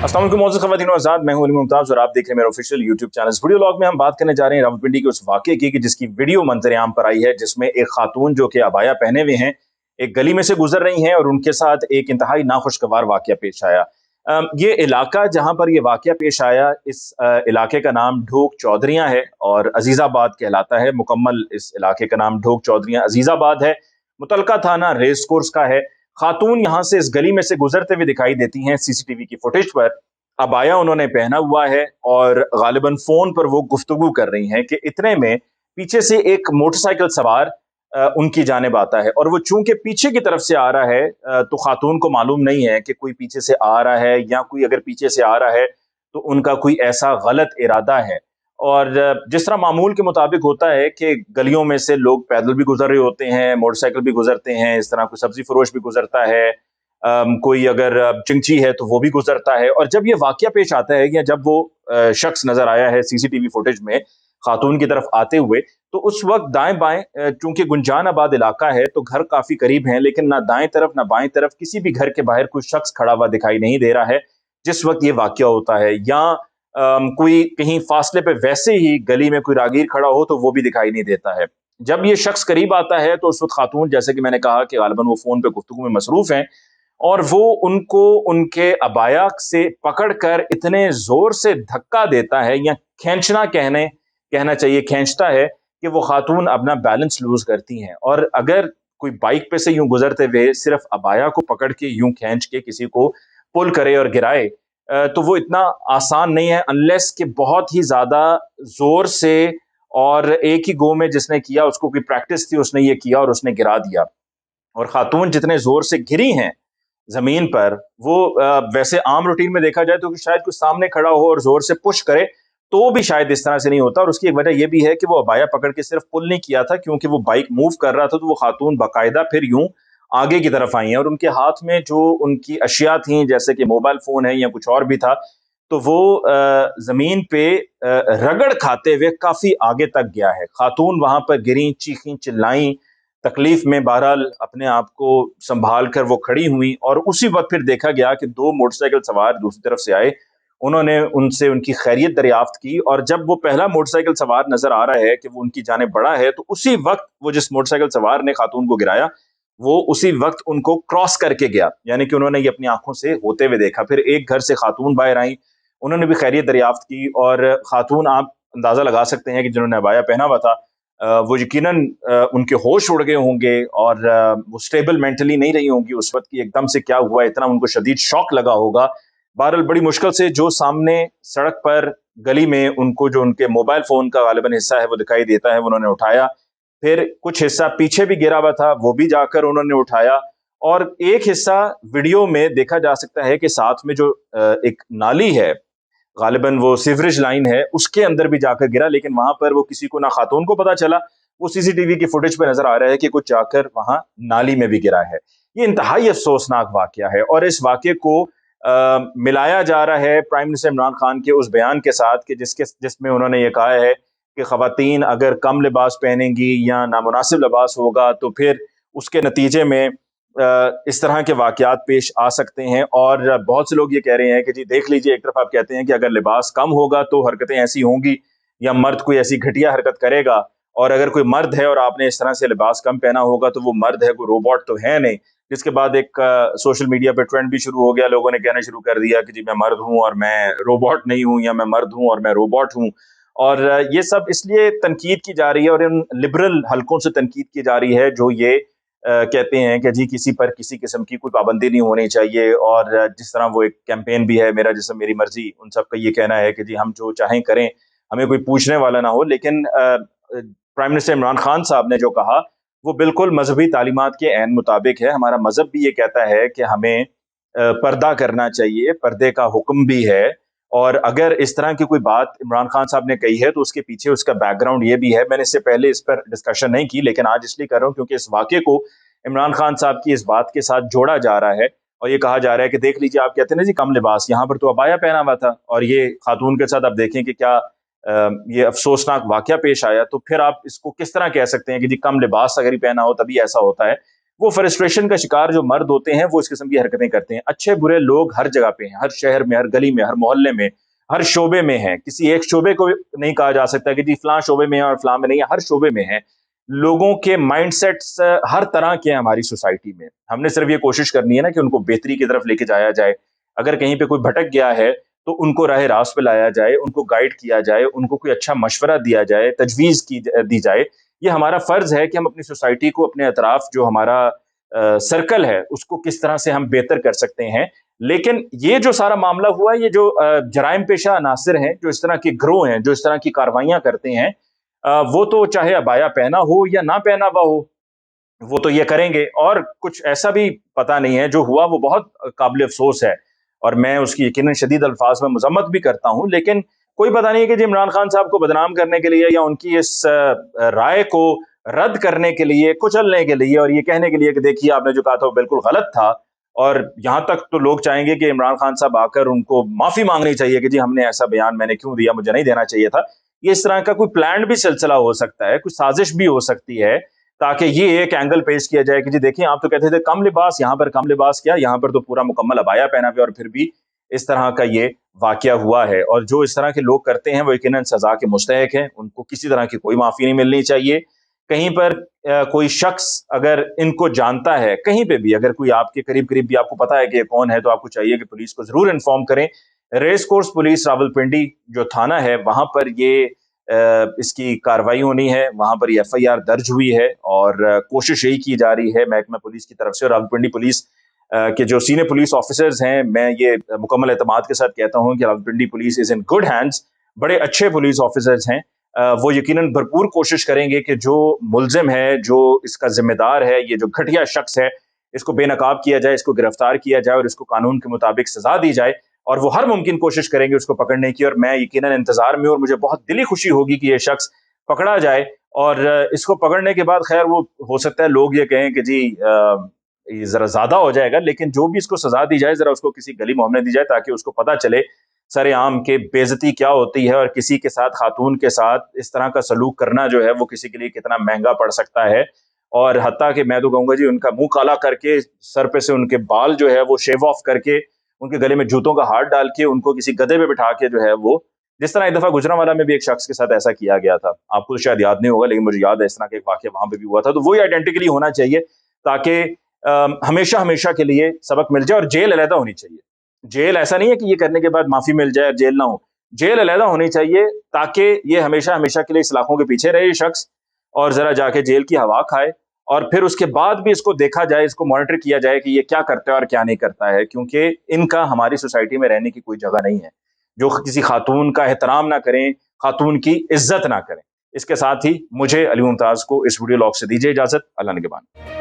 अस्सलाम वालेकुम मोअज़्ज़ज़ ख़वातीन व हज़रात, मैं हूं अली मुमताज़ और आप देख रहे हैं मेरा ऑफिशियल यूट्यूब चैनल। इस वीडियो लॉग में हम बात करने जा रहे हैं रावलपिंडी के उस वाक़े की कि जिसकी वीडियो मंज़र आम पर आई है, जिसमें एक खातून जो कि अबाया पहने हुए हैं, एक गली में से गुजर रही हैं और उनके साथ एक इंतहाई नाखुशगवार वाक़या पेश आया। ये इलाका जहाँ पर ये वाक़या पेश आया, इस इलाके का नाम ढोक चौधरियाँ है और अज़ीज़ाबाद कहलाता है। मुकम्मल इस इलाके का नाम ढोक चौधरियाँ अज़ीज़ाबाद है। मुतलका थाना रेस कोर्स का है। खातून यहाँ से इस गली में से गुजरते हुए दिखाई देती हैं सीसीटीवी की फुटेज पर। अबाया उन्होंने पहना हुआ है और गालिबन फोन पर वो गुफ्तगू कर रही हैं कि इतने में पीछे से एक मोटरसाइकिल सवार उनकी जानिब आता है और वो चूंकि पीछे की तरफ से आ रहा है, तो खातून को मालूम नहीं है कि कोई पीछे से आ रहा है या कोई अगर पीछे से आ रहा है तो उनका कोई ऐसा गलत इरादा है। और जिस तरह मामूल के मुताबिक होता है कि गलियों में से लोग पैदल भी गुजर रहे होते हैं, मोटरसाइकिल भी गुजरते हैं, इस तरह कोई सब्जी फरोश भी गुजरता है, कोई अगर चिंची है तो वो भी गुजरता है। और जब ये वाकया पेश आता है या जब वो शख्स नजर आया है सीसीटीवी फुटेज में खातून की तरफ आते हुए, तो उस वक्त दाएं बाएं, चूंकि गुंजान आबाद इलाका है तो घर काफी करीब हैं, लेकिन ना दाएं तरफ ना बाएं तरफ किसी भी घर के बाहर कोई शख्स खड़ा हुआ दिखाई नहीं दे रहा है जिस वक्त ये वाकया होता है। या कोई कहीं फासले पे वैसे ही गली में कोई रागीर खड़ा हो तो वो भी दिखाई नहीं देता है। जब ये शख्स करीब आता है तो उस वक्त खातून, जैसे कि मैंने कहा कि गालिबन वो फोन पे गुफ्तगू में मसरूफ हैं, और वो उनको उनके अबाया से पकड़कर इतने जोर से धक्का देता है या खींचना कहना चाहिए, खींचता है कि वो खातून अपना बैलेंस लूज करती हैं। और अगर कोई बाइक पे से यूं गुजरते हुए सिर्फ अबाया को पकड़ के यूं खींच के किसी को पुल करे और गिराए, तो वो इतना आसान नहीं है अनलेस कि बहुत ही ज्यादा जोर से, और एक ही गो में जिसने किया उसको कोई प्रैक्टिस थी, उसने ये किया और उसने गिरा दिया। और खातून जितने जोर से गिरी हैं जमीन पर, वो वैसे आम रूटीन में देखा जाए तो शायद कोई सामने खड़ा हो और जोर से पुश करे तो भी शायद इस तरह से नहीं होता। और उसकी एक वजह यह भी है कि वो अबाया पकड़ के सिर्फ पुल नहीं किया था, क्योंकि वो बाइक मूव कर रहा था तो वो खातून बाकायदा फिर यूं आगे की तरफ आई हैं और उनके हाथ में जो उनकी अशिया थी, जैसे कि मोबाइल फोन है या कुछ और भी था, तो वो जमीन पे रगड़ खाते हुए काफी आगे तक गया है। खातून वहां पर गिरी, चीखी, चिल्लाई, तकलीफ में बहरहाल अपने आप को संभाल कर वो खड़ी हुई। और उसी वक्त फिर देखा गया कि दो मोटरसाइकिल सवार दूसरी तरफ से आए। उन्होंने उनसे उनकी खैरियत दरियाफ्त की और जब वो पहला मोटरसाइकिल सवार नजर आ रहा है कि वो उनकी जाने बढ़ा है, तो उसी वक्त वो जिस मोटरसाइकिल सवार ने खातून को गिराया वो उसी वक्त उनको क्रॉस करके गया, यानी कि उन्होंने ये अपनी आंखों से होते हुए देखा। फिर एक घर से खातून बाहर आई, उन्होंने भी खैरियत दरियाफ्त की। और खातून, आप अंदाजा लगा सकते हैं कि जिन्होंने अबाया पहना हुआ था, वो यकीनन उनके होश उड़ गए होंगे और वो स्टेबल मेंटली नहीं रही होंगी उस वक्त कि एकदम से क्या हुआ, इतना उनको शदीद शौक लगा होगा। बहरहाल बड़ी मुश्किल से जो सामने सड़क पर गली में उनको जो उनके मोबाइल फोन का गालिबन हिस्सा है वो दिखाई देता है, वो उन्होंने उठाया। फिर कुछ हिस्सा पीछे भी गिरा हुआ था, वो भी जाकर उन्होंने उठाया। और एक हिस्सा वीडियो में देखा जा सकता है कि साथ में जो एक नाली है, गालिबन वो सीवरेज लाइन है, उसके अंदर भी जाकर गिरा, लेकिन वहां पर वो किसी को, ना खातून को पता चला। वो सीसीटीवी की फुटेज पे नजर आ रहा है कि कुछ जाकर वहां नाली में भी गिरा है। ये इंतहाई अफसोसनाक वाकया है और इस वाकये को मिलाया जा रहा है प्राइम मिनिस्टर इमरान खान के उस बयान के साथ कि जिसमें उन्होंने ये कहा है कि खवातीन अगर कम लिबास पहनेंगी या नामुनासिब लिबास होगा तो फिर उसके नतीजे में इस तरह के वाकयात पेश आ सकते हैं। और बहुत से लोग ये कह रहे हैं कि जी देख लीजिए, एक तरफ आप कहते हैं कि अगर लिबास कम होगा तो हरकतें ऐसी होंगी या मर्द कोई ऐसी घटिया हरकत करेगा, और अगर कोई मर्द है और आपने इस तरह से लिबास कम पहना होगा तो वो मर्द है, कोई रोबोट तो है नहीं। जिसके बाद एक सोशल मीडिया पे ट्रेंड भी शुरू हो गया, लोगों ने कहना शुरू कर दिया कि जी मैं मर्द हूँ और मैं रोबोट नहीं हूँ, या मैं मर्द हूँ और मैं रोबोट हूँ। और ये सब इसलिए तनकीद की जा रही है और इन लिबरल हलकों से तनकीद की जा रही है जो ये कहते हैं कि जी किसी पर किसी किस्म की कोई पाबंदी नहीं होनी चाहिए। और जिस तरह वो एक कैंपेन भी है, मेरा जिस्म मेरी मर्जी, उन सब का ये कहना है कि जी हम जो चाहें करें, हमें कोई पूछने वाला ना हो। लेकिन प्राइम मिनिस्टर इमरान खान साहब ने जो कहा वो बिल्कुल मजहबी तालीमात के ऐन मुताबिक है। हमारा मजहब भी ये कहता है कि हमें पर्दा करना चाहिए, पर्दे का हुक्म भी है। और अगर इस तरह की कोई बात इमरान खान साहब ने कही है तो उसके पीछे उसका बैकग्राउंड ये भी है। मैंने इससे पहले इस पर डिस्कशन नहीं की, लेकिन आज इसलिए कर रहा हूँ क्योंकि इस वाक़े को इमरान खान साहब की इस बात के साथ जोड़ा जा रहा है और ये कहा जा रहा है कि देख लीजिए, आप कहते हैं ना जी कम लिबास, यहाँ पर तो अबाया पहना हुआ था और ये खातून के साथ आप देखें कि क्या ये अफसोसनाक वाकया पेश आया। तो फिर आप इसको किस तरह कह सकते हैं कि जी कम लिबास अगर ही पहना हो तभी ऐसा होता है। वो फ्रस्ट्रेशन का शिकार जो मर्द होते हैं वो इस किस्म की हरकतें करते हैं। अच्छे बुरे लोग हर जगह पे हैं, हर शहर में, हर गली में, हर मोहल्ले में, हर शोबे में हैं। किसी एक शोबे को नहीं कहा जा सकता कि जी फलां शोबे में है और फलां में नहीं है, हर शोबे में है। लोगों के माइंडसेट्स हर तरह के हैं हमारी सोसाइटी में। हमने सिर्फ ये कोशिश करनी है ना कि उनको बेहतरी की तरफ लेके जाया जाए। अगर कहीं पे कोई भटक गया है तो उनको राह रास्त पे लाया जाए, उनको गाइड किया जाए, उनको कोई अच्छा मशवरा दिया जाए, तजवीज़ दी जाए। ये हमारा फ़र्ज़ है कि हम अपनी सोसाइटी को, अपने अतराफ जो हमारा सर्कल है, उसको किस तरह से हम बेहतर कर सकते हैं। लेकिन ये जो सारा मामला हुआ, ये जो जराइम पेशा अनासिर हैं, जो इस तरह के गिरोह हैं, जो इस तरह की कार्रवाइयाँ करते हैं, वो तो चाहे अबाया पहना हो या ना पहना हुआ हो, वो तो ये करेंगे। और कुछ ऐसा भी पता नहीं है, जो हुआ वो बहुत काबिल अफ़सोस है और मैं उसकी यकीनन शदीद अल्फाज़ में मज़म्मत भी करता हूँ। लेकिन कोई पता नहीं है कि जी इमरान खान साहब को बदनाम करने के लिए या उनकी इस राय को रद्द करने के लिए, कुचलने के लिए और ये कहने के लिए कि देखिए आपने जो कहा था वो बिल्कुल गलत था। और यहाँ तक तो लोग चाहेंगे कि इमरान खान साहब आकर उनको माफ़ी माँगनी चाहिए कि जी हमने ऐसा बयान मैंने क्यों दिया, मुझे नहीं देना चाहिए था। ये इस तरह का कोई प्लान्ड भी सिलसिला हो सकता है, कुछ साज़िश भी हो सकती है, ताकि ये एक एंगल पेश किया जाए कि जी देखिए आप तो कहते थे कम लिबास, यहाँ पर कम लिबास क्या, यहाँ पर तो पूरा मुकम्मल अबाया पहना हुआ है और फिर भी इस तरह का ये वाक़या हुआ है। और जो इस तरह के लोग करते हैं वो यकीनन सज़ा के मुस्तहिक हैं, उनको किसी तरह की कोई माफ़ी नहीं मिलनी चाहिए। कहीं पर कोई शख्स अगर इनको जानता है, कहीं पे भी अगर कोई आपके करीब-करीब भी आपको पता है कि ये कौन है, तो आपको चाहिए कि पुलिस को ज़रूर इन्फॉर्म करें। रेस कोर्स पुलिस रावलपिंडी जो थाना है, वहाँ पर ये इसकी कार्रवाई होनी है, वहाँ पर ये एफआईआर दर्ज हुई है और कोशिश यही की जा रही है महकमा पुलिस की तरफ से। और रावलपिंडी पुलिस के जो सीनियर पुलिस ऑफिसर्स हैं, मैं ये मुकम्मल एतमाद के साथ कहता हूँ कि Rawalpindi police is in good hands. बड़े अच्छे पुलिस ऑफिसर्स हैं। वो यकीनन भरपूर कोशिश करेंगे कि जो मुल्ज़िम है, जो इसका ज़िम्मेदार है, ये जो घटिया शख्स है, इसको बेनकाब किया जाए, इसको गिरफ्तार किया जाए और इसको कानून के मुताबिक सज़ा दी जाए। और वो हर मुमकिन कोशिश करेंगे उसको पकड़ने की। और मैं यकीनन इंतज़ार में हूँ और मुझे बहुत दिली खुशी होगी कि ये शख्स पकड़ा जाए। और इसको पकड़ने के बाद खैर वो हो सकता है लोग ये कहें कि जी ये ज़रा ज़्यादा हो जाएगा, लेकिन जो भी इसको सज़ा दी जाए, ज़रा उसको किसी गली मोहल्ले में दी जाए ताकि उसको पता चले सरेआम के बेइज़्ज़ती क्या होती है और किसी के साथ, खातून के साथ इस तरह का सलूक करना जो है वो किसी के लिए कितना महँगा पड़ सकता है। और हत्ता कि मैं तो कहूँगा जी उनका मुँह काला करके, सर पे से उनके बाल जो है वो शेव ऑफ करके, उनके गले में जूतों का हार डाल के, उनको किसी गधे पे बिठा के जो है वो, जिस तरह एक दफ़ा गुजरांवाला में भी एक शख्स के साथ ऐसा किया गया था। आपको तो शायद याद नहीं होगा, लेकिन मुझे याद है इस तरह का एक वाक़या वहाँ पे भी हुआ था। तो वही आइडेंटिकली होना चाहिए ताकि हमेशा-हमेशा के लिए सबक मिल जाए। और जेल अलहदा होनी चाहिए। जेल ऐसा नहीं है कि ये करने के बाद माफ़ी मिल जाए और जेल ना हो। जेल अलहदा होनी चाहिए ताकि ये हमेशा-हमेशा के लिए इस लाखों के पीछे रहे ये शख्स और ज़रा जाके जेल की हवा खाए। और फिर उसके बाद भी इसको देखा जाए, इसको मॉनिटर किया जाए कि ये क्या करता है और क्या नहीं करता है, क्योंकि इनका हमारी सोसाइटी में रहने की कोई जगह नहीं है। जो किसी खातून का एहतराम ना करें, खातून की इज़्ज़त ना करें। इसके साथ ही मुझे अली मुमताज़ को इस वीडियो लॉग से दीजिए इजाज़त। अल्लाह निगहबान।